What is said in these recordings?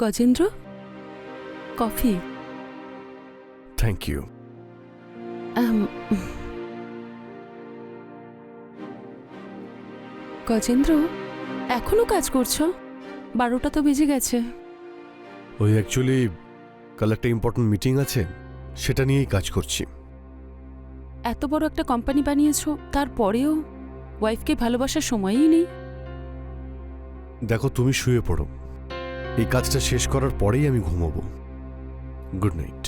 Gajendra, coffee. Thank you. Gajendra, এখনো কাজ করছো? 12টা তো বেজে গেছে। ওই অ্যাকচুয়ালি কাল একটা ইম্পর্টেন্ট মিটিং আছে, সেটা নিয়েই কাজ করছি। এত বড় একটা কোম্পানি বানিয়েছো, তারপরেও ওয়াইফকে ভালোবাসার সময়ই নেই। দেখো, তুমি শুয়ে পড়ো, এই কাজটা শেষ করার পরেই আমি ঘুমোবো। Good night.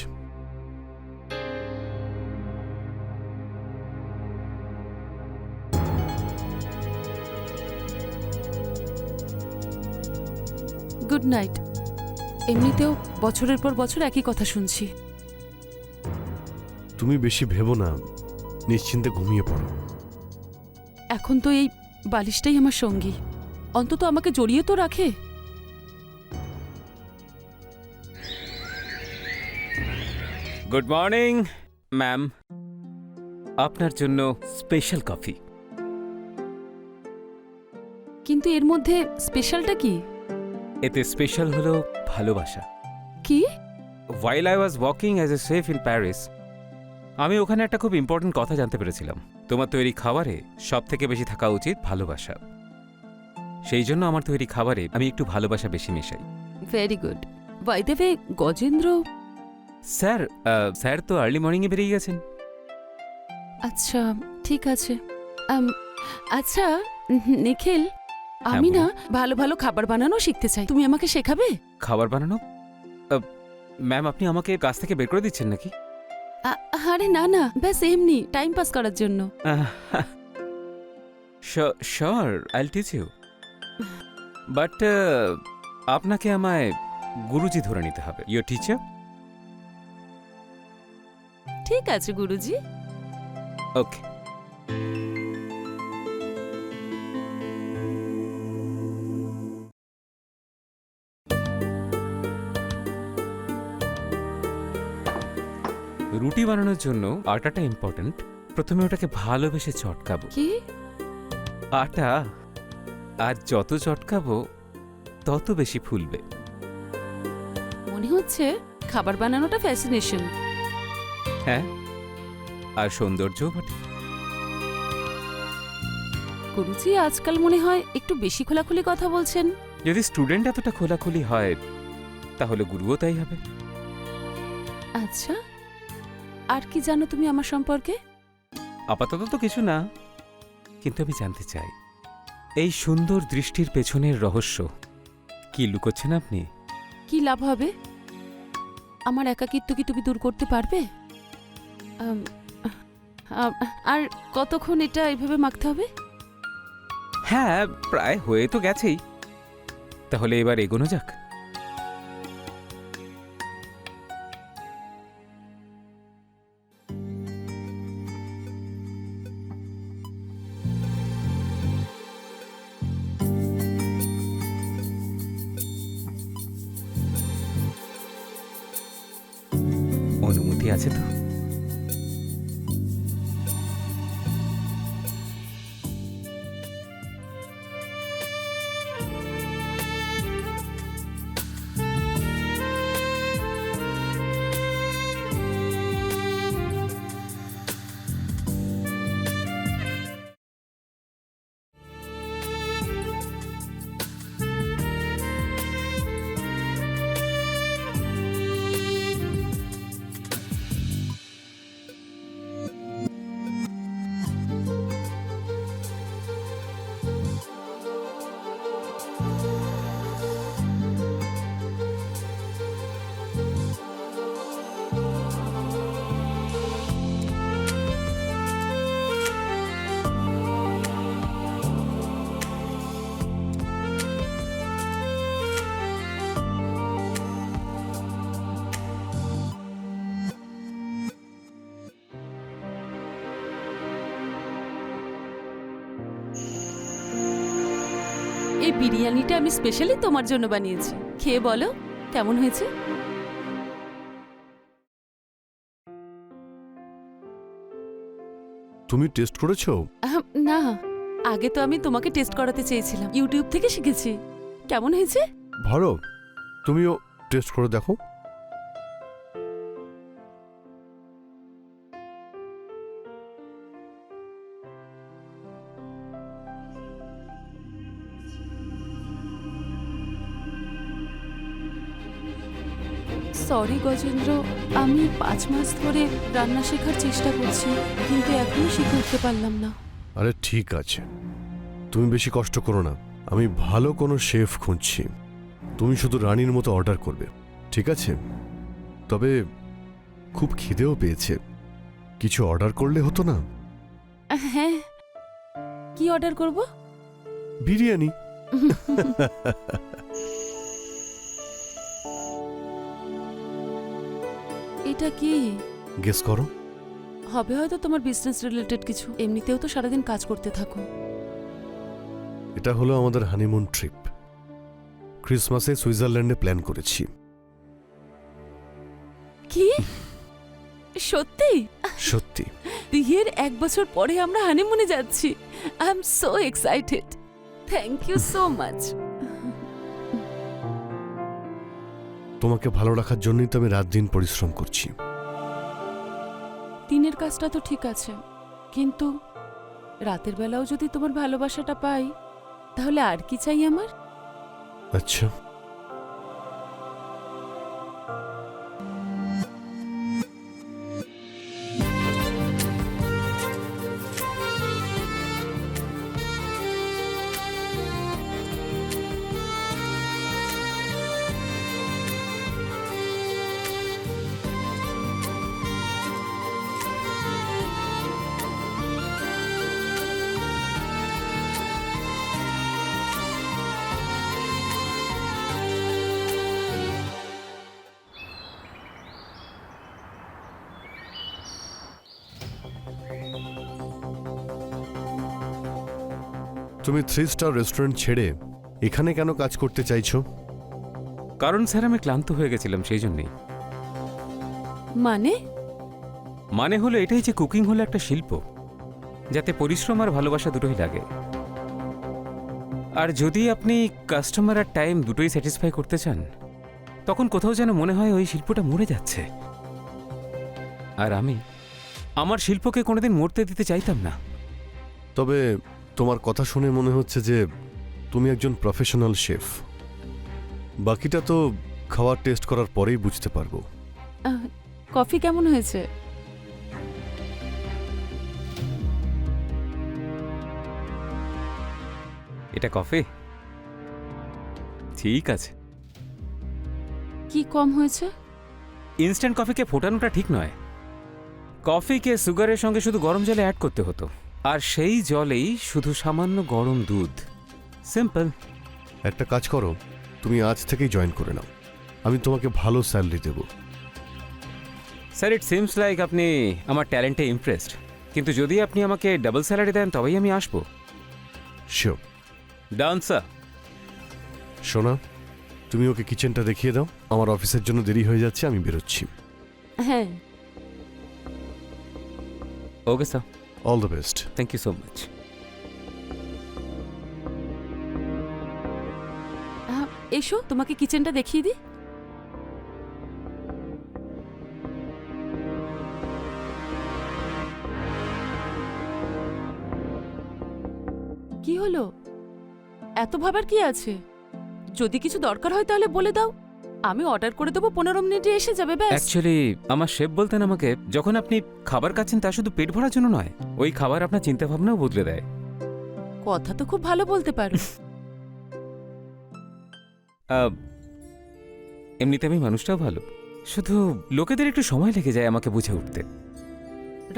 Good night. এমনিতেও বছরের পর বছর একই কথা শুনছি। তুমি বেশি ভেবো না, নিশ্চিন্তে ঘুমিয়ে পড়ো। এখন তো এই বালিশটাই আমার সঙ্গী, অন্তত আমাকে জড়িয়ে তো রাখে। গুড মর্নিং ম্যাম, আপনার জন্য স্পেশাল কফি। কিন্তু এর মধ্যে স্পেশালটা কি? এতে স্পেশাল হলো ভালোবাসা। কি? While I was walking as a chef in Paris, আমি ওখানে একটা খুব ইম্পর্টেন্ট কথা জানতে পেরেছিলাম। তোমার তৈরি খাবারে সব থেকে বেশি থাকা উচিত ভালোবাসা। সেই জন্য আমার তৈরি খাবারে আমি একটু ভালোবাসা বেশি মেশাই। Very good. By the way, Gajendra. Sir তো আর্লি মর্নিংয়ে বেরিয়ে গেছেন। আচ্ছা, ঠিক আছে। আচ্ছা নিখিল, আমি না ভালো ভালো খাবার বানানো শিখতে চাই, তুমি আমাকে শেখাবে? খাবার বানানো? ম্যাম, আপনি আমাকে কাজ থেকে বের করে দিচ্ছেন নাকি? আরে না না, ব্যাস এমনি টাইম পাস করার জন্য। শিওর, আইল টিচ ইউ, বাট আপনাকে আমায় গুরুজি ধরে নিতে হবে। Your teacher? ঠিক আছে গুরুজি। ওকে। রুটি বানানোর জন্য আটাটা ইম্পর্ট্যান্ট। প্রথমে ওটাকে ভালোবেসে চটকাবো। কি? আটা আর যত চটকাবো তত বেশি ফুলবে। মনে হচ্ছে খাবার বানানোটা ফ্যাসিনেশন। হ্যাঁ, আর সৌন্দর্যও বটে। গুরুজি আজকাল মনে হয় একটু বেশি খোলাখুলি কথা বলছেন। যদি স্টুডেন্ট এতটা খোলাখুলি হয় তাহলে গুরুও তাই হবে। আচ্ছা, আর কি জানো তুমি আমার সম্পর্কে? আপাতত তো কিছু না, কিন্তু আমি জানতে চাই এই সুন্দর দৃষ্টির পেছনের রহস্য কি লুকোচ্ছেন আপনি? কি লাভ হবে? আমার একাকিত্ব কি তুমি দূর করতে পারবে? আর কতক্ষণ এটা এভাবে মাখতে হবে? হ্যাঁ, প্রায় হয়ে তো গেছেই। তাহলে এবার এগোনো যাক। অনুমতি আছে তো? এই বিরিয়ানিটা আমি স্পেশালি তোমার জন্য বানিয়েছি, খেয়ে বলো কেমন হয়েছে। তুমি টেস্ট করেছো? না, আগে তো আমি তোমাকে টেস্ট করাতে চেয়েছিলাম, ইউটিউব থেকে শিখেছি। কেমন হয়েছে? ভালো। তুমিও টেস্ট করে দেখো। সরি গজেন্দ্র, আমি 5 মাস ধরে রান্না শেখার চেষ্টা করছি, কিন্তু এখনো শিখে উঠতে পারলাম না। আরে ঠিক আছে, তুমি বেশি কষ্ট করো না। আমি ভালো কোনো শেফ খুঁজছি, তুমি শুধু রানীর মতো অর্ডার করবে, ঠিক আছে? তবে খুব খিদেও পেয়েছে, কিছু অর্ডার করলে হতো না? হ্যাঁ, কি অর্ডার করব? বিরিয়ানি। এটা কি গেস করো। হবে? হয়তো তোমার বিজনেস রিলেটেড কিছু। এমনিতেও তো সারাদিন কাজ করতে থাকো। এটা হলো আমাদের হানিমুন ট্রিপ। ক্রিসমাসে সুইজারল্যান্ডে প্ল্যান করেছি। কি সত্যি? সত্যি। বিয়ের 1 বছর পরে আমরা হানিমুনে যাচ্ছি। I am so excited. Thank you so much. তোমাকে ভালো রাখার জন্যই তো আমি রাত দিন পরিশ্রম করছি। দিনের কাজটা তো ঠিক আছে, কিন্তু রাতের বেলাও যদি তোমার ভালোবাসাটা পাই, তাহলে আর কি চাই আমার? আচ্ছা, তুমি 3 স্টার রেস্টুরেন্ট ছেড়ে এখানে কেন কাজ করতে চাইছো? কারণ স্যার আমি ক্লান্ত হয়ে গেছিলাম, সেই জন্যই। মানে হলো এটাই যে কুকিং হলো একটা শিল্প, যাতে পরিশ্রম আর ভালোবাসা দুটোই লাগে। আর যদি আপনি কাস্টমার আর টাইম দুটোই স্যাটিসফাই করতে চান, তখন কোথাও যেন মনে হয় ওই শিল্পটা মরে যাচ্ছে। আর আমি আমার শিল্পকে কোনোদিন মরতে দিতে চাইতাম না। তবে তোমার কথা শুনে মনে হচ্ছে যে তুমি একজন প্রফেশনাল শেফ। বাকিটা তো খাওয়ার টেস্ট করার পরেই বুঝতে পারবো। কফি কেমন হয়েছে? এটা কফি? ঠিক আছে। কি কম হয়েছে? ইনস্ট্যান্ট কফিকে ফোটানোটা ঠিক নয়। কফিকে সুগারের সঙ্গে শুধু গরম জলে অ্যাড করতে হতো, আর সেই জলেই শুধু সামান্য গরম দুধ। সিম্পল। একটা কাজ করো, তুমি আজ থেকেই জয়েন করে নাও, আমি তোমাকে ভালো স্যালারি দেব। স্যার, ইট সিমস লাইক আপনি আমার ট্যালেন্টে ইমপ্রেসড, কিন্তু যদি আপনি আমাকে ডাবল স্যালারি দেন তবেই আমি আসবো। শিওর। Done sir. শোনা, তুমি ওকে কিচেনটা দেখিয়ে দাও, আমার অফিসের জন্য দেরি হয়ে যাচ্ছে, আমি বেরোচ্ছি। হ্যাঁ। Okay sir. All the best. Thank you so much. এসো, তোমাকে কিচেনটা দেখিয়ে দিই। কি হলো? এত ভাবার কি আছে? যদি কিছু দরকার হয় তাহলে বলে দাও, আমি অর্ডার করে দেবো, 15 মিনিটে এসে যাবে। ব্যাস। অ্যাকচুয়ালি আমার শেফ বলতেন আমাকে, যখন আপনি খাবার খাচ্ছেন তা শুধু পেট ভরার জন্য নয়, ওই খাবার আপনার চিন্তাভাবনাও বদলে দেয়। কথা তো খুব ভালো বলতে পারো। এমনিতে আমি মানুষটাও ভালো, শুধু লোকেদের একটু সময় লেগে যায় আমাকে বুঝে উঠতে।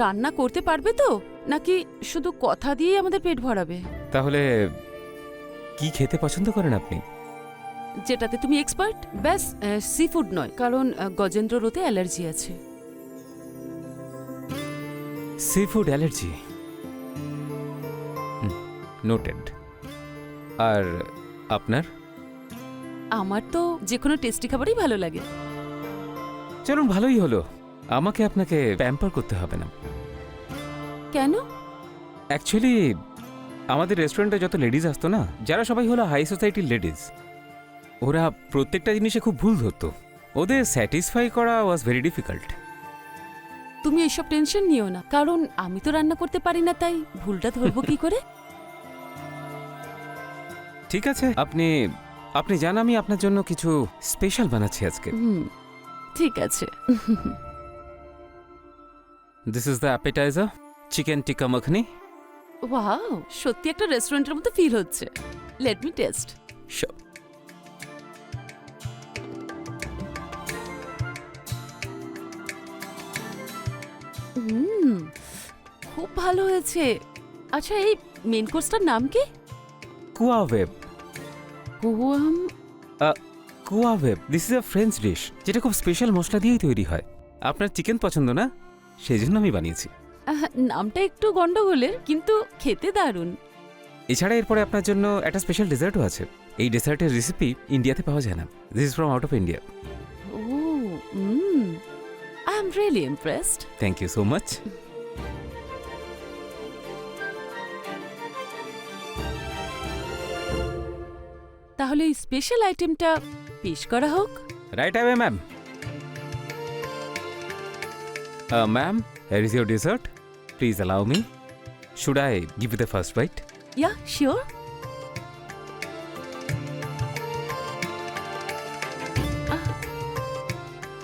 রান্না করতে পারবে তো, নাকি শুধু কথা দিয়ে আমাদের পেট ভরাবে? তাহলে কি খেতে পছন্দ করেন আপনি? যেটাতে তুমি এক্সপার্ট। ব্যাস, সি ফুড নয়, কারণ গজেন্দ্রর ওতে অ্যালার্জি আছে। Sea food allergy? নোটেড। আর আপনার? আমার তো যে কোনো টেস্টি খাবারই ভালো লাগে। চলুন, ভালোই হলো, আমাকে আপনাকে প্যাম্পার করতে হবে না। কেন? অ্যাকচুয়ালি আমাদের রেস্টুরেন্টে যত লেডিজ আসতো না, যারা সবাই হলো হাই সোসাইটির লেডিজ, ওরা প্রত্যেকটা জিনিসে খুব ভুল ধরতো। ওদের স্যাটিসফাই করা ওয়াজ ভেরি ডিফিকাল্ট। তুমি এইসব টেনশন নিও না, কারণ আমি তো রান্না করতে পারি না, তাই ভুলটা ধরবো কি করে? ঠিক আছে, আপনি আপনি জান আমি আপনার জন্য কিছু স্পেশাল বানাচ্ছি আজকে। ঠিক আছে। This is the appetiser, chicken tikka makhani. Wow, সত্যি একটা রেস্টুরেন্টের মতো ফিল হচ্ছে। Let me test. Sure. খুব ভালো হয়েছে। আচ্ছা, এই মেন কোর্সটার নাম কি? কুয়াওয়েব। গোয়াম। Coq au vin this is a French dish, যেটা খুব স্পেশাল মশলা দিয়েই তৈরি হয়। আপনার চিকেন পছন্দ না, সেই জন্য আমি বানিয়েছি। নামটা একটু গন্ডগোলের, কিন্তু খেতে দারুণ। এছাড়া এরপরে আপনার জন্য একটা স্পেশাল ডেজার্টও আছে। এই ডেজার্টের রেসিপি ইন্ডিয়াতে পাওয়া যায় না। This is from out of India. ও, I am really impressed. Thank you so much. তাহলে এই স্পেশাল আইটেমটা পেশ করা হোক। Right away ma'am. Ma'am, here is your dessert. Please allow me. Should I give you the first bite? Yeah, sure.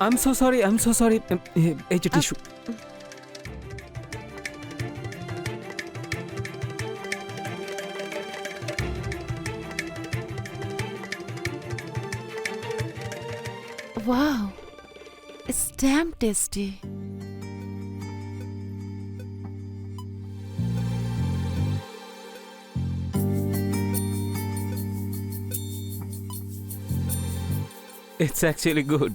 I'm so sorry, I'm so sorry. এই যে টিস্যু। Wow, it's damn tasty. It's actually good.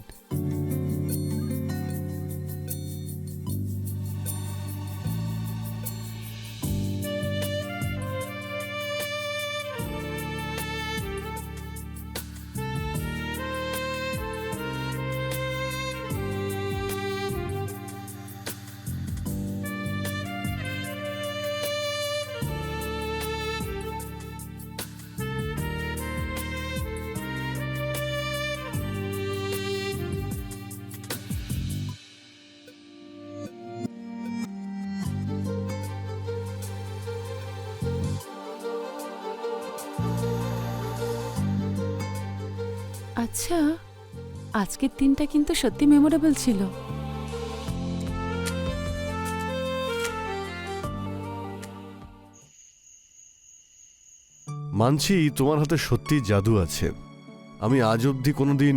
আচ্ছা, আজকের দিনটা কিন্তু সত্যি memorable ছিল। মানছি তোমার হাতে সত্যি জাদু আছে। আমি আজ অবধি কোনোদিন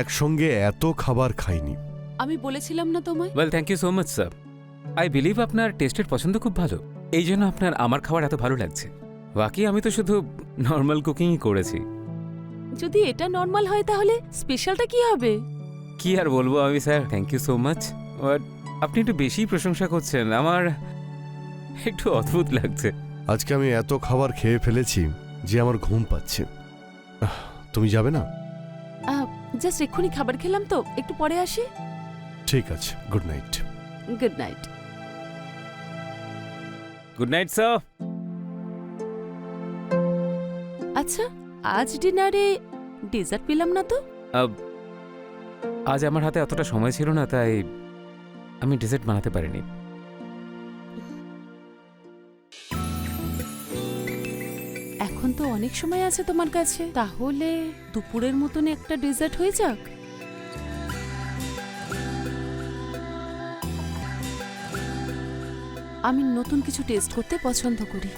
একসঙ্গে এত খাবার খাইনি। আমি বলেছিলাম না তোমায়? Well, thank you so much, sir. I believe আপনার টেস্টের পছন্দ খুব ভালো, এই জন্য আপনার আমার খাবার এত ভালো লাগছে। বাকি আমি তো শুধু নর্মাল কুকিংই করেছি। যদি এটা নর্মাল হয় তাহলে স্পেশালটা কি হবে? কি আর বলবো আমি sir, thank you so much. But আপনি একটু বেশি প্রশংসা করছেন, আমার একটু অদ্ভুত লাগছে। আজকে আমি এত খাবার খেয়ে ফেলেছি যে আমার ঘুম পাচ্ছে। তুমি যাবে না? জাস্ট এক্ষুনি খাবার খেলাম তো, একটু পরে আসি। ঠিক আছে, good night. Good night. Good night sir. আচ্ছা, আজ ডিনারে ডেজার্ট পেলাম না তো? আজ আমার হাতে অতটা সময় ছিল না, তাই আমি ডেজার্ট বানাতে পারিনি। এখন তো অনেক সময় আছে তোমার কাছে, তাহলে দুপুরের মতন একটা ডেজার্ট হয়ে যাক। আমি নতুন কিছু টেস্ট করতে পছন্দ করি,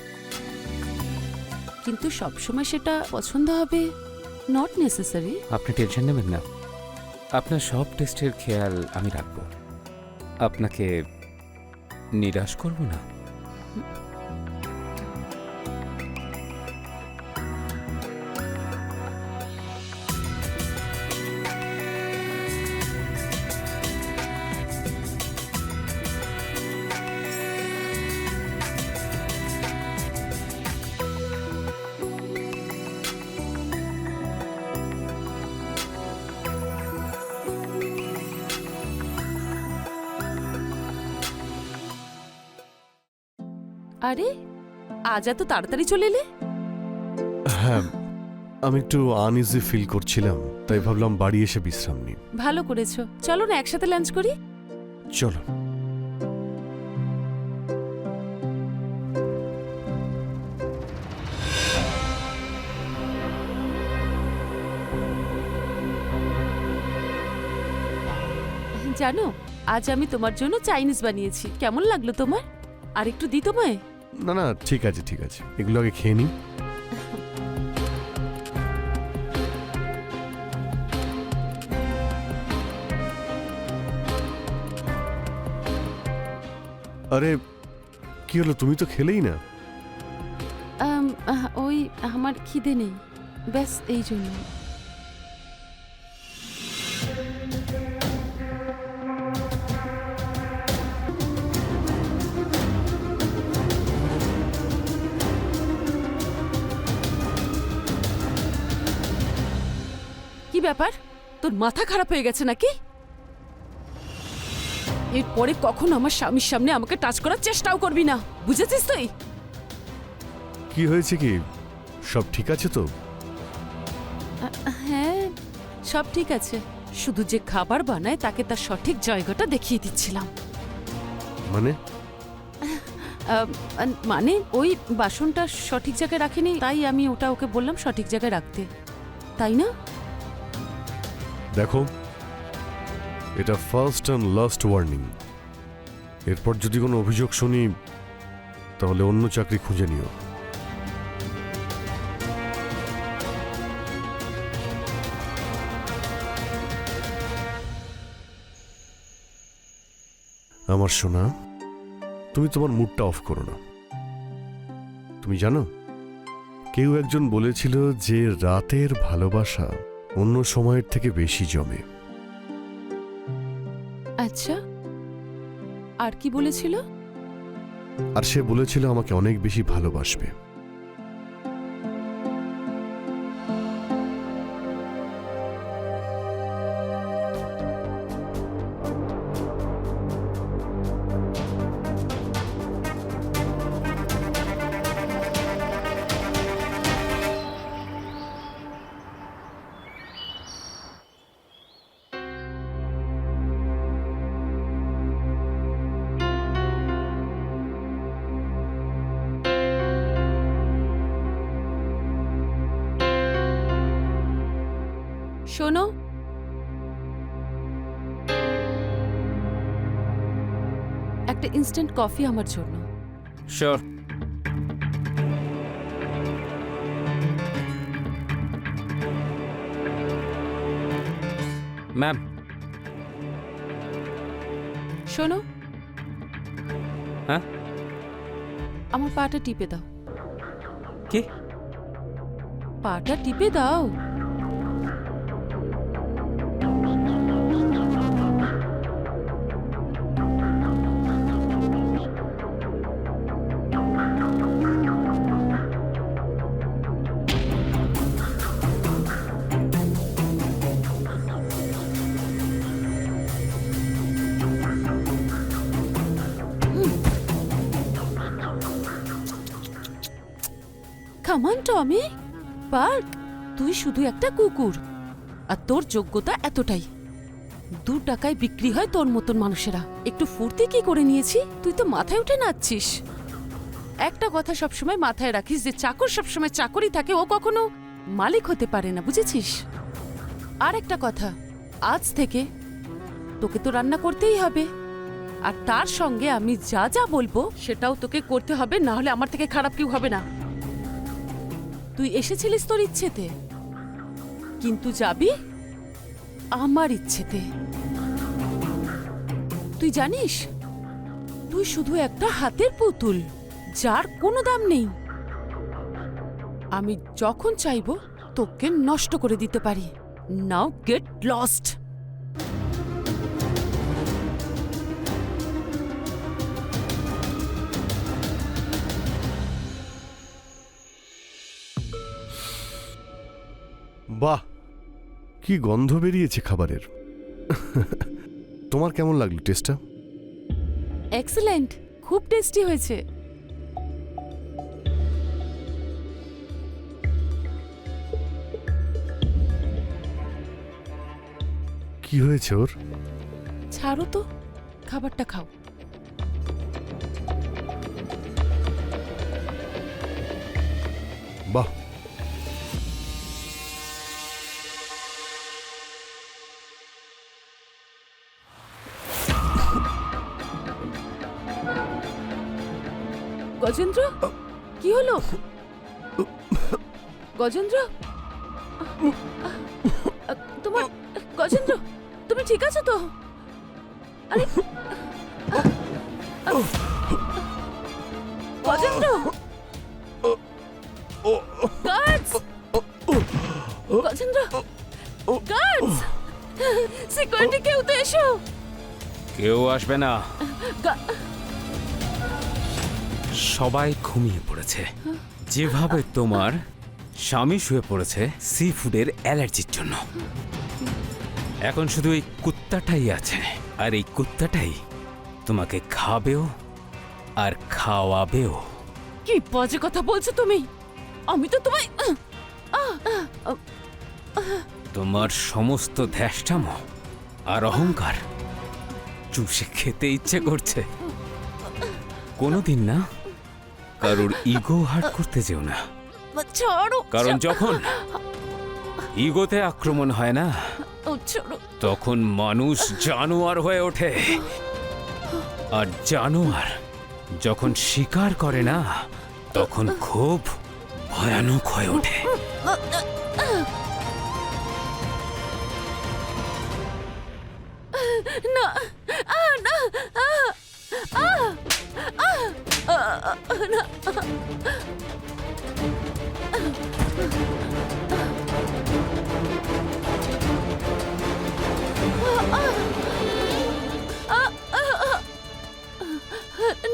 কিন্তু সবসময় সেটা পছন্দ হবে নট নেসেসারি। আপনি টেনশন নেবেন না, আপনার সব টেস্টের খেয়াল আমি রাখব, আপনাকে নিরাশ করব না। আরে, আজ এত তাড়াতাড়ি চলে এলে? হ্যাঁ, আমি একটু আনইজি ফিল করছিলাম, তাই ভাবলাম বাড়ি এসে বিশ্রাম নিই। ভালো করেছো, চলো না একসাথে লাঞ্চ করি। চলো। জানো, আজ আমি তোমার জন্য চাইনিজ বানিয়েছি। কেমন লাগলো তোমার? আর একটু দি তোমায়। না না, ঠিক আছে ঠিক আছে, এগুলো আগে খেয়ে নিই। আরে কি হলো, তুমি তো খেলেই না। ওই আমার খিদে নেই, ব্যাস এই জন্য। কি ব্যাপার, তোর মাথা খারাপ হয়ে গেছে নাকি? এরপরে কখন আমার স্বামীর সামনে আমাকে টাচ করার চেষ্টাও করবি না, বুঝেছিস তুই? কি হয়েছে, কি সব ঠিক আছে তো? হ্যাঁ, সব ঠিক আছে। শুধু যে খাবার বানায় তাকে তার সঠিক জায়গাটা দেখিয়ে দিচ্ছিলাম। মানে মানে ওই বাসনটা সঠিক জায়গায় রাখেনি, তাই আমি ওটা ওকে বললাম সঠিক জায়গায় রাখতে, তাই না? দেখো, এটা ফার্স্ট অ্যান্ড লাস্ট ওয়ার্নিং। এরপর যদি কোনো অভিযোগ শুনি তাহলে অন্য চাকরি খুঁজে নিও। আমার সোনা, তুমি তোমার মুডটা অফ করো না। তুমি জানো, কেউ একজন বলেছিল যে রাতের ভালোবাসা অন্য সময়ের থেকে বেশি জমে। আচ্ছা, আর কি বলেছিল? আর সে বলেছিল আমাকে অনেক বেশি ভালোবাসবে। শোনো, একটা ইনস্ট্যান্ট কফি আমার জন্য। শিওর। ম্যাম। শোনো, হ্যাঁ? আমার পাটা টিপে দাও। কি? পাটা টিপে দাও। কামান টমি, পার্ক, তুই শুধু একটা কুকুর, আর তোর যোগ্যতা এতটাই। 2 টাকায় বিক্রি হয় তোর মতন মানুষেরা। একটু ফুর্তি কি করে নিয়েছি, তুই তো মাথায় উঠে নাচছিস। একটা কথা সবসময় মাথায় রাখিস, যে চাকর সবসময় চাকরই থাকে, ও কখনো মালিক হতে পারে না, বুঝেছিস? আর একটা কথা, আজ থেকে তোকে তো রান্না করতেই হবে, আর তার সঙ্গে আমি যা যা বলবো সেটাও তোকে করতে হবে, না হলে আমার থেকে খারাপ কেউ হবে না। তুই এসেছিলিস তোর ইচ্ছেতে, কিন্তু যাবি আমার ইচ্ছেতে। তুই জানিস, তুই শুধু একটা হাতের পুতুল, যার কোনো দাম নেই। আমি যখন চাইবো তোকে নষ্ট করে দিতে পারি। নাও গেট লস্ট। বাহ, কি গন্ধ বেরিয়েছে খাবারের। তোমার কেমন লাগলো টেস্টটা? এক্সেলেন্ট, খুব টেস্টি হয়েছে। কি হয়েছে ওর? ছাড়ো তো, খাবারটা খাও। বাহ, গজেন্দ্র, কি হলো? গজেন্দ্র, তোমার গজেন্দ্র, তুমি ঠিক আছো তো? আরে Gajendra, guards, Gajendra, guards, security কেউ তো এসো। কেউ আসবে না, গা- সবাই ঘুমিয়ে পড়েছে। যেভাবে তোমার স্বামী শুয়ে পড়েছে সি ফুডের অ্যালার্জির জন্য, এখন শুধু এই কুত্তাটাই আছে, আর এই কুত্তাটাই তোমাকে খাবেও আর খাওয়াবেও। কি বাজে কথা বলছো তুমি? আমি তো তোমায় তোমার সমস্ত ধ্যাষ্টাম আর অহংকার চুষে খেতে ইচ্ছে করছে। কোনোদিন না কারোর ইগো হার্ট করতে যেও না, ছাড়ো, কারণ যখন ইগোতে আক্রমণ হয় না, ছাড়ো। তখন মানুষ জানোয়ার হয়ে ওঠে, আর জানোয়ার যখন শিকার করে না, তখন খুব ভয়ানক হয়ে ওঠে। না, না, না।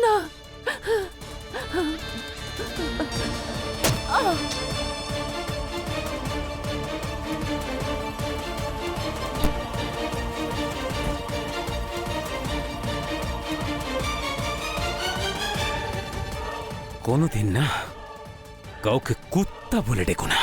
না, কোনোদিন না কাউকে কুত্তা বলে ডেকো না।